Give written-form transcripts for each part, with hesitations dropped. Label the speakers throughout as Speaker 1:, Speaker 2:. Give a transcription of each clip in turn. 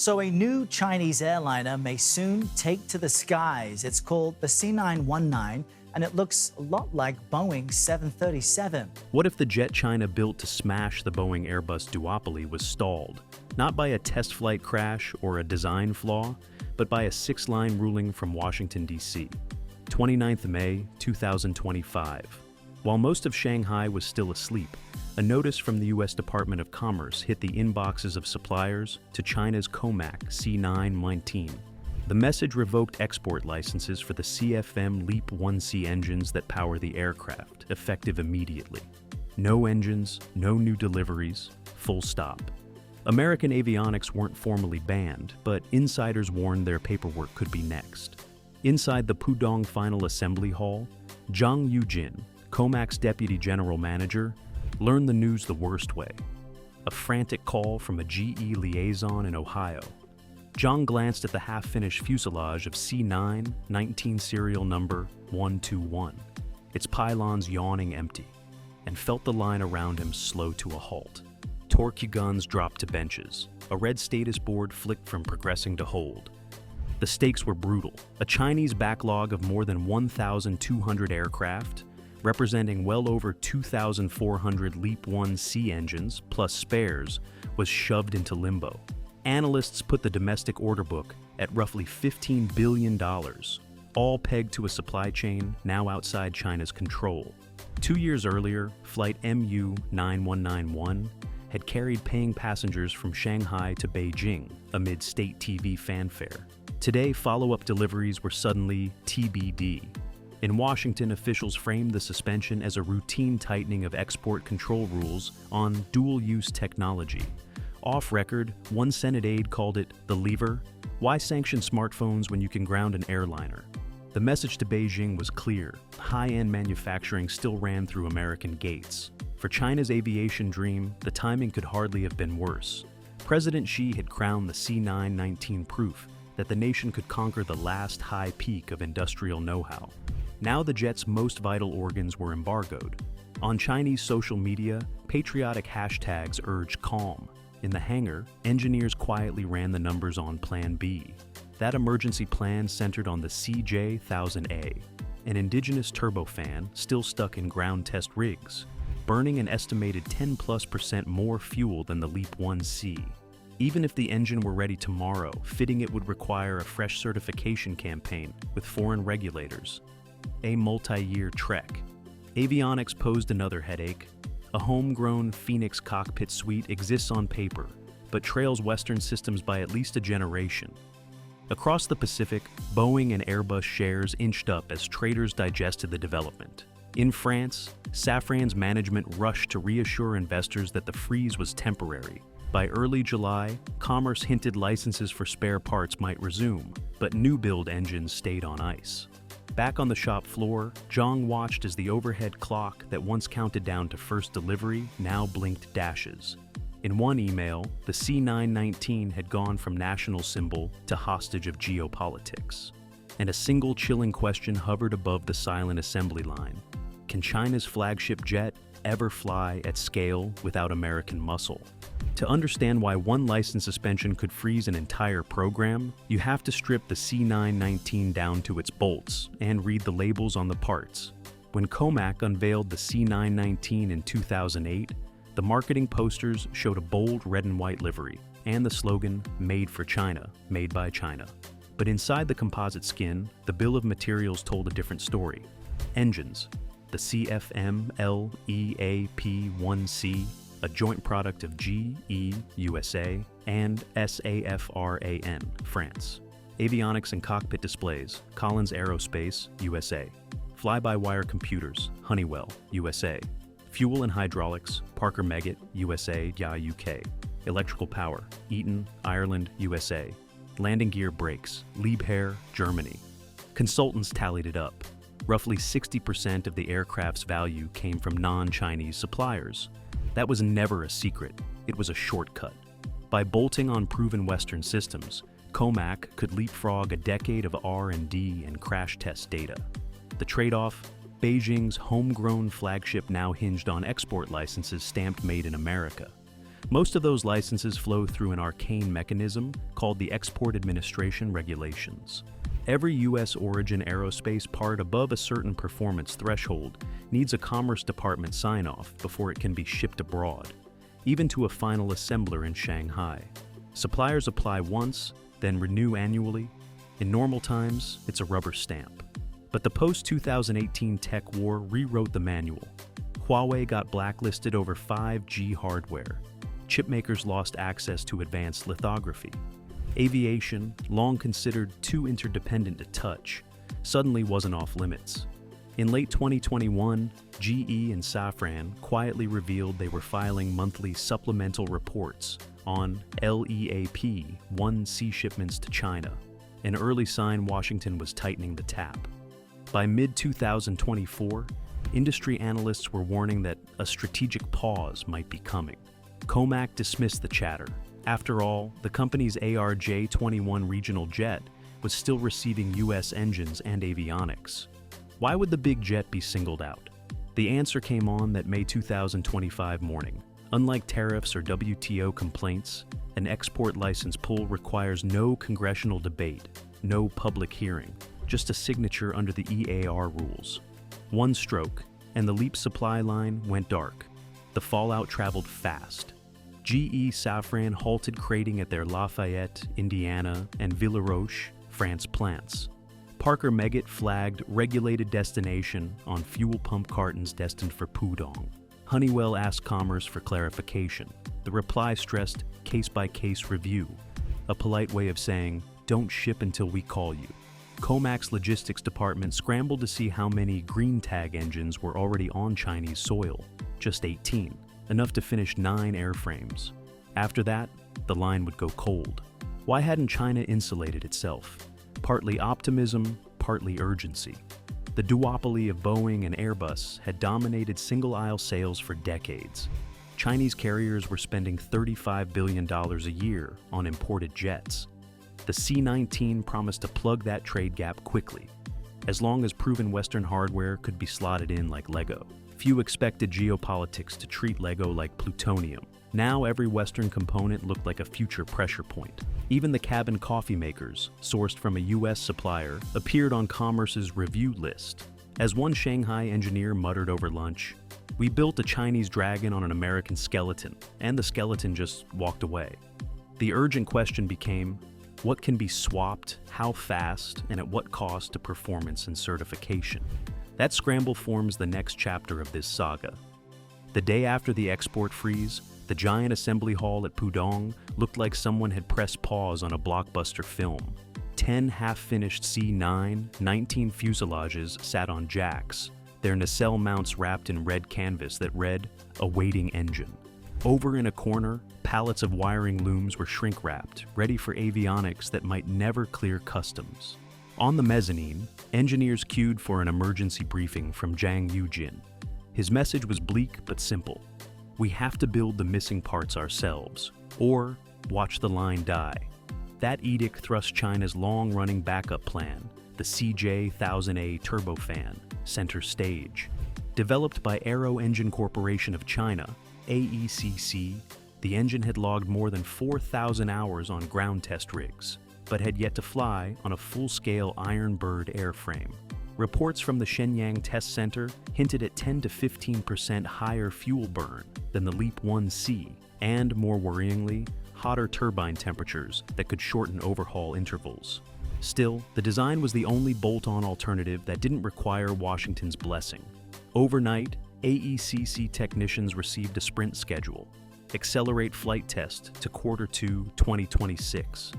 Speaker 1: So, a new Chinese airliner may soon take to the skies. It's called the C919, and it looks a lot like Boeing 737.
Speaker 2: What if the jet China built to smash the Boeing Airbus duopoly was stalled, not by a test flight crash or a design flaw, but by a six-line ruling from Washington, D.C. 29th May 2025. While most of Shanghai was still asleep, a notice from the U.S. Department of Commerce hit the inboxes of suppliers to China's COMAC C919. The message revoked export licenses for the CFM LEAP-1C engines that power the aircraft, effective immediately. No engines, no new deliveries, full stop. American avionics weren't formally banned, but insiders warned their paperwork could be next. Inside the Pudong Final Assembly Hall, Zhang Yujin, COMAC's deputy general manager, learned the news the worst way. A frantic call from a GE liaison in Ohio. Zhang glanced at the half-finished fuselage of C919 serial number 121, its pylons yawning empty, and felt the line around him slow to a halt. Torque guns dropped to benches. A red status board flicked from progressing to hold. The stakes were brutal. A Chinese backlog of more than 1,200 aircraft, representing well over 2,400 LEAP-1C engines plus spares, was shoved into limbo. Analysts put the domestic order book at roughly $15 billion, all pegged to a supply chain now outside China's control. 2 years earlier, Flight MU-9191 had carried paying passengers from Shanghai to Beijing amid state TV fanfare. Today, follow-up deliveries were suddenly TBD. In Washington, officials framed the suspension as a routine tightening of export control rules on dual-use technology. Off-record, one Senate aide called it the lever. Why sanction smartphones when you can ground an airliner? The message to Beijing was clear. High-end manufacturing still ran through American gates. For China's aviation dream, the timing could hardly have been worse. President Xi had crowned the C919 proof that the nation could conquer the last high peak of industrial know-how. Now the jet's most vital organs were embargoed. On Chinese social media, patriotic hashtags urged calm. In the hangar, engineers quietly ran the numbers on Plan B. That emergency plan centered on the CJ-1000A, an indigenous turbofan still stuck in ground test rigs, burning an estimated 10+% more fuel than the LEAP-1C. Even if the engine were ready tomorrow, fitting it would require a fresh certification campaign with foreign regulators. A multi-year trek. Avionics posed another headache. A homegrown Phoenix cockpit suite exists on paper, but trails Western systems by at least a generation. Across the Pacific, Boeing and Airbus shares inched up as traders digested the development. In France, Safran's management rushed to reassure investors that the freeze was temporary. By early July, Commerce hinted licenses for spare parts might resume, but new-build engines stayed on ice. Back on the shop floor, Zhang watched as the overhead clock that once counted down to first delivery now blinked dashes. In one email, the C919 had gone from national symbol to hostage of geopolitics. And a single chilling question hovered above the silent assembly line. Can China's flagship jet ever fly at scale without American muscle? To understand why one license suspension could freeze an entire program, you have to strip the C919 down to its bolts and read the labels on the parts. When COMAC unveiled the C919 in 2008, the marketing posters showed a bold red and white livery and the slogan, "Made for China, made by China." But inside the composite skin, the bill of materials told a different story. Engines. The CFM LEAP-1C, a joint product of GE USA and SAFRAN, France. Avionics and cockpit displays, Collins Aerospace, USA. Fly-by-wire computers, Honeywell, USA. Fuel and hydraulics, Parker Meggitt, USA, UK. Electrical power, Eaton, Ireland, USA. Landing gear brakes, Liebherr, Germany. Consultants tallied it up. Roughly 60% of the aircraft's value came from non-Chinese suppliers. That was never a secret, it was a shortcut. By bolting on proven Western systems, COMAC could leapfrog a decade of R&D and crash test data. The trade-off? Beijing's homegrown flagship now hinged on export licenses stamped Made in America. Most of those licenses flow through an arcane mechanism called the Export Administration Regulations. Every U.S. origin aerospace part above a certain performance threshold needs a Commerce Department sign-off before it can be shipped abroad, even to a final assembler in Shanghai. Suppliers apply once, then renew annually. In normal times, it's a rubber stamp. But the post-2018 tech war rewrote the manual. Huawei got blacklisted over 5G hardware. Chipmakers lost access to advanced lithography. Aviation, long considered too interdependent to touch, suddenly wasn't off limits. In late 2021, GE and Safran quietly revealed they were filing monthly supplemental reports on LEAP-1C shipments to China, an early sign Washington was tightening the tap. By mid-2024, industry analysts were warning that a strategic pause might be coming. COMAC dismissed the chatter. After all, the company's ARJ-21 regional jet was still receiving U.S. engines and avionics. Why would the big jet be singled out? The answer came on that May 2025 morning. Unlike tariffs or WTO complaints, an export license pull requires no congressional debate, no public hearing, just a signature under the EAR rules. One stroke, and the LEAP supply line went dark. The fallout traveled fast. GE Safran halted crating at their Lafayette, Indiana, and Villaroche, France plants. Parker Meggitt flagged regulated destination on fuel pump cartons destined for Pudong. Honeywell asked Commerce for clarification. The reply stressed case-by-case review, a polite way of saying, don't ship until we call you. COMAC's logistics department scrambled to see how many green tag engines were already on Chinese soil, just 18. Enough to finish 9 airframes. After that, the line would go cold. Why hadn't China insulated itself? Partly optimism, partly urgency. The duopoly of Boeing and Airbus had dominated single-aisle sales for decades. Chinese carriers were spending $35 billion a year on imported jets. The C919 promised to plug that trade gap quickly, as long as proven Western hardware could be slotted in like Lego. Few expected geopolitics to treat Lego like plutonium. Now every Western component looked like a future pressure point. Even the cabin coffee makers, sourced from a U.S. supplier, appeared on Commerce's review list. As one Shanghai engineer muttered over lunch, "We built a Chinese dragon on an American skeleton, and the skeleton just walked away." The urgent question became, what can be swapped, how fast, and at what cost to performance and certification? That scramble forms the next chapter of this saga. The day after the export freeze, the giant assembly hall at Pudong looked like someone had pressed pause on a blockbuster film. 10 half-finished C919 fuselages sat on jacks, their nacelle mounts wrapped in red canvas that read, "Awaiting engine." Over in a corner, pallets of wiring looms were shrink-wrapped, ready for avionics that might never clear customs. On the mezzanine, engineers queued for an emergency briefing from Zhang Yujin. His message was bleak but simple. We have to build the missing parts ourselves, or watch the line die. That edict thrust China's long-running backup plan, the CJ-1000A turbofan, center stage. Developed by Aero Engine Corporation of China, AECC, the engine had logged more than 4,000 hours on ground test rigs, but had yet to fly on a full-scale Iron Bird airframe. Reports from the Shenyang Test Center hinted at 10 to 15% higher fuel burn than the LEAP-1C, and, more worryingly, hotter turbine temperatures that could shorten overhaul intervals. Still, the design was the only bolt-on alternative that didn't require Washington's blessing. Overnight, AECC technicians received a sprint schedule: accelerate flight test to Q2 2026.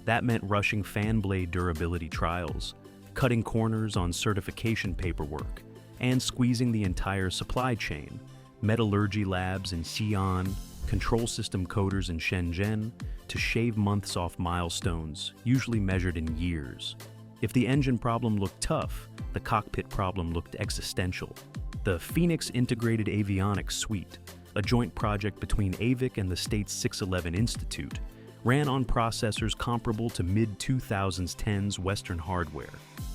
Speaker 2: That meant rushing fan blade durability trials, cutting corners on certification paperwork, and squeezing the entire supply chain, metallurgy labs in Xi'an, control system coders in Shenzhen, to shave months off milestones, usually measured in years. If the engine problem looked tough, the cockpit problem looked existential. The Phoenix Integrated Avionics Suite, a joint project between AVIC and the state's 611 Institute, ran on processors comparable to mid-2010s Western hardware.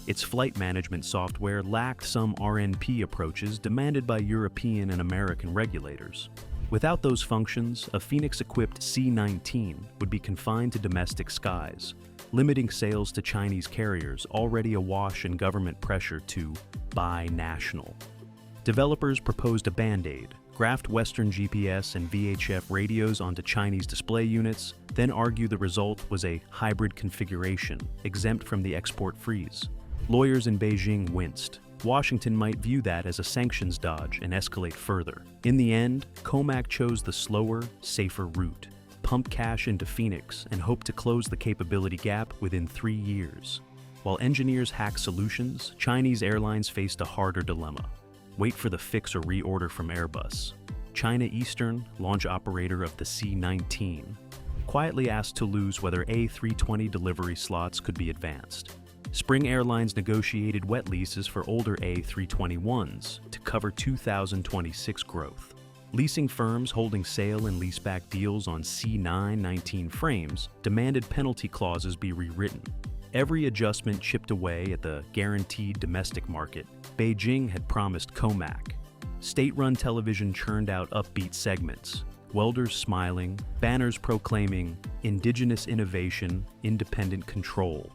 Speaker 2: Its flight management software lacked some RNP approaches demanded by European and American regulators. Without those functions, a Phoenix-equipped C-19 would be confined to domestic skies, limiting sales to Chinese carriers already awash in government pressure to buy national. Developers proposed a band-aid, graphed Western GPS and VHF radios onto Chinese display units, then argue the result was a hybrid configuration, exempt from the export freeze. Lawyers in Beijing winced. Washington might view that as a sanctions dodge and escalate further. In the end, COMAC chose the slower, safer route, pump cash into Phoenix, and hope to close the capability gap within 3 years. While engineers hacked solutions, Chinese airlines faced a harder dilemma. Wait for the fix or reorder from Airbus. China Eastern, launch operator of the C-19, quietly asked Toulouse whether A320 delivery slots could be advanced. Spring Airlines negotiated wet leases for older A321s to cover 2026 growth. Leasing firms holding sale and leaseback deals on C919 frames demanded penalty clauses be rewritten. Every adjustment chipped away at the guaranteed domestic market Beijing had promised COMAC. State-run television churned out upbeat segments, welders smiling, banners proclaiming indigenous innovation, independent control.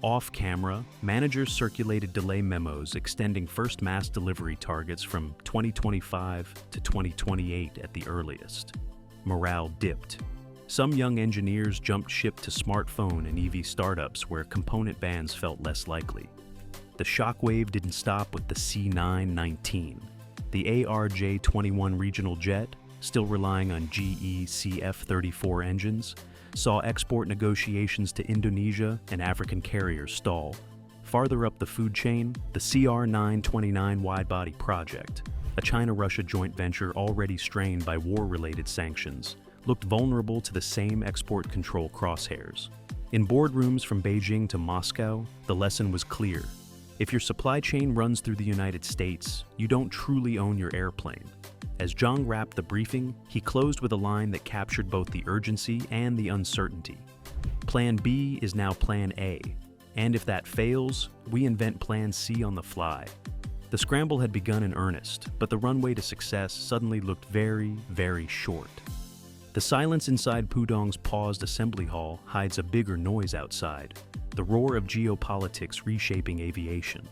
Speaker 2: Off-camera, managers circulated delay memos extending first mass delivery targets from 2025 to 2028 at the earliest. Morale dipped. Some young engineers jumped ship to smartphone and EV startups where component bans felt less likely. The shockwave didn't stop with the C919. The ARJ-21 regional jet, still relying on GE CF-34 engines, saw export negotiations to Indonesia and African carriers stall. Farther up the food chain, the CR929 wide-body project, a China-Russia joint venture already strained by war-related sanctions, looked vulnerable to the same export control crosshairs. In boardrooms from Beijing to Moscow, the lesson was clear. If your supply chain runs through the United States, you don't truly own your airplane. As Zhang wrapped the briefing, he closed with a line that captured both the urgency and the uncertainty. Plan B is now Plan A, and if that fails, we invent Plan C on the fly. The scramble had begun in earnest, but the runway to success suddenly looked very, very short. The silence inside Pudong's paused assembly hall hides a bigger noise outside, the roar of geopolitics reshaping aviation.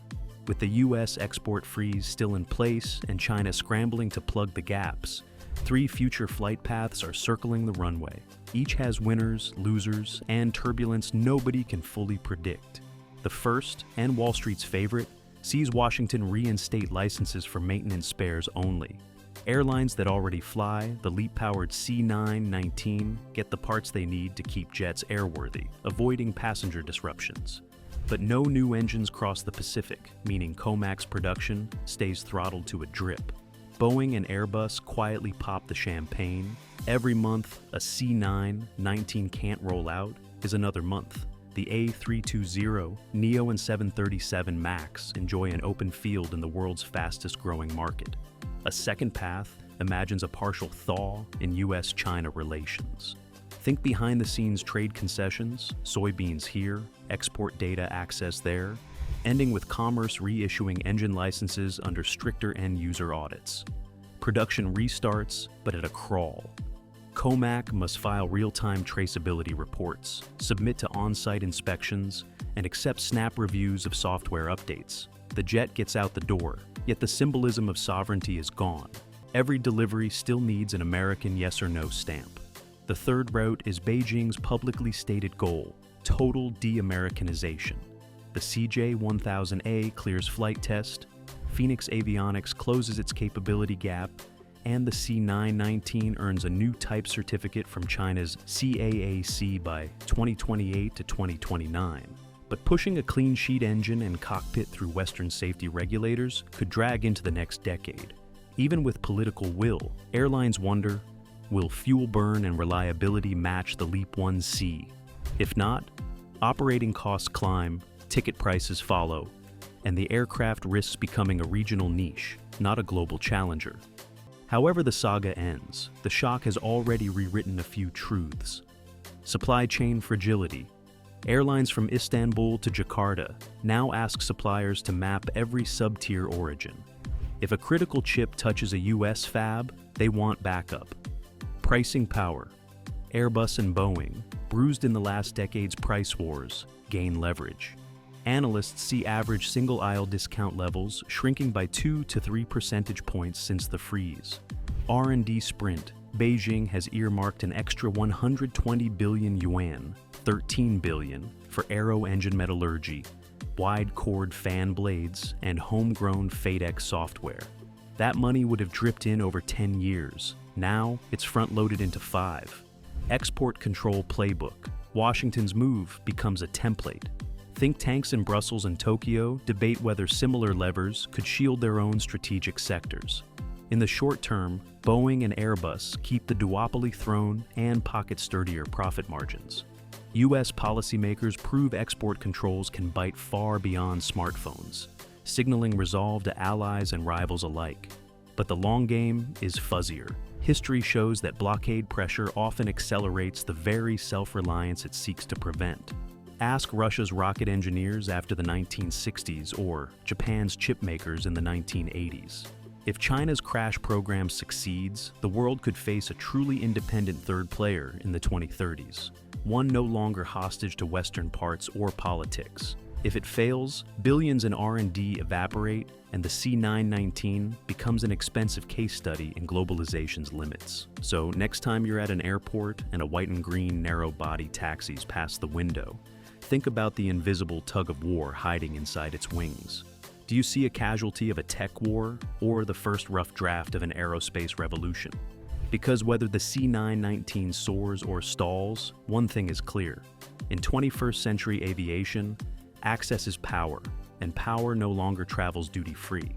Speaker 2: With the U.S. export freeze still in place and China scrambling to plug the gaps, 3 future flight paths are circling the runway. Each has winners, losers, and turbulence nobody can fully predict. The first, and Wall Street's favorite, sees Washington reinstate licenses for maintenance spares only. Airlines that already fly the LEAP-powered C919 get the parts they need to keep jets airworthy, avoiding passenger disruptions. But no new engines cross the Pacific, meaning COMAC's production stays throttled to a drip. Boeing and Airbus quietly pop the champagne. Every month a C919 can't roll out is another month. The A320, Neo and 737 MAX enjoy an open field in the world's fastest-growing market. A second path imagines a partial thaw in U.S.-China relations. Think behind-the-scenes trade concessions, soybeans here, export data access there, ending with commerce reissuing engine licenses under stricter end-user audits. Production restarts, but at a crawl. COMAC must file real-time traceability reports, submit to on-site inspections, and accept snap reviews of software updates. The jet gets out the door, yet the symbolism of sovereignty is gone. Every delivery still needs an American yes or no stamp. The third route is Beijing's publicly stated goal, total de-Americanization. The CJ-1000A clears flight test, Phoenix Avionics closes its capability gap, and the C919 earns a new type certificate from China's CAAC by 2028 to 2029. But pushing a clean sheet engine and cockpit through Western safety regulators could drag into the next decade. Even with political will, airlines wonder, will fuel burn and reliability match the LEAP-1C? If not, operating costs climb, ticket prices follow, and the aircraft risks becoming a regional niche, not a global challenger. However the saga ends, the shock has already rewritten a few truths. Supply chain fragility. Airlines from Istanbul to Jakarta now ask suppliers to map every sub-tier origin. If a critical chip touches a US fab, they want backup. Pricing power. Airbus and Boeing, bruised in the last decade's price wars, gain leverage. Analysts see average single-aisle discount levels shrinking by 2 to 3 percentage points since the freeze. R&D sprint. Beijing has earmarked an extra 120 billion yuan, 13 billion, for aero engine metallurgy, wide-chord fan blades, and homegrown FADEC software. That money would have dripped in over 10 years. Now, it's front-loaded into 5. Export control playbook. Washington's move becomes a template. Think tanks in Brussels and Tokyo debate whether similar levers could shield their own strategic sectors. In the short term, Boeing and Airbus keep the duopoly throne and pocket sturdier profit margins. U.S. policymakers prove export controls can bite far beyond smartphones, signaling resolve to allies and rivals alike. But the long game is fuzzier. History shows that blockade pressure often accelerates the very self-reliance it seeks to prevent. Ask Russia's rocket engineers after the 1960s or Japan's chip makers in the 1980s. If China's crash program succeeds, the world could face a truly independent third player in the 2030s, one no longer hostage to Western parts or politics. If it fails, billions in R&D evaporate, and the C919 becomes an expensive case study in globalization's limits. So next time you're at an airport and a white and green narrow-body taxis past the window, think about the invisible tug-of-war hiding inside its wings. Do you see a casualty of a tech war or the first rough draft of an aerospace revolution? Because whether the C919 soars or stalls, one thing is clear. In 21st century aviation, access is power, and power no longer travels duty-free.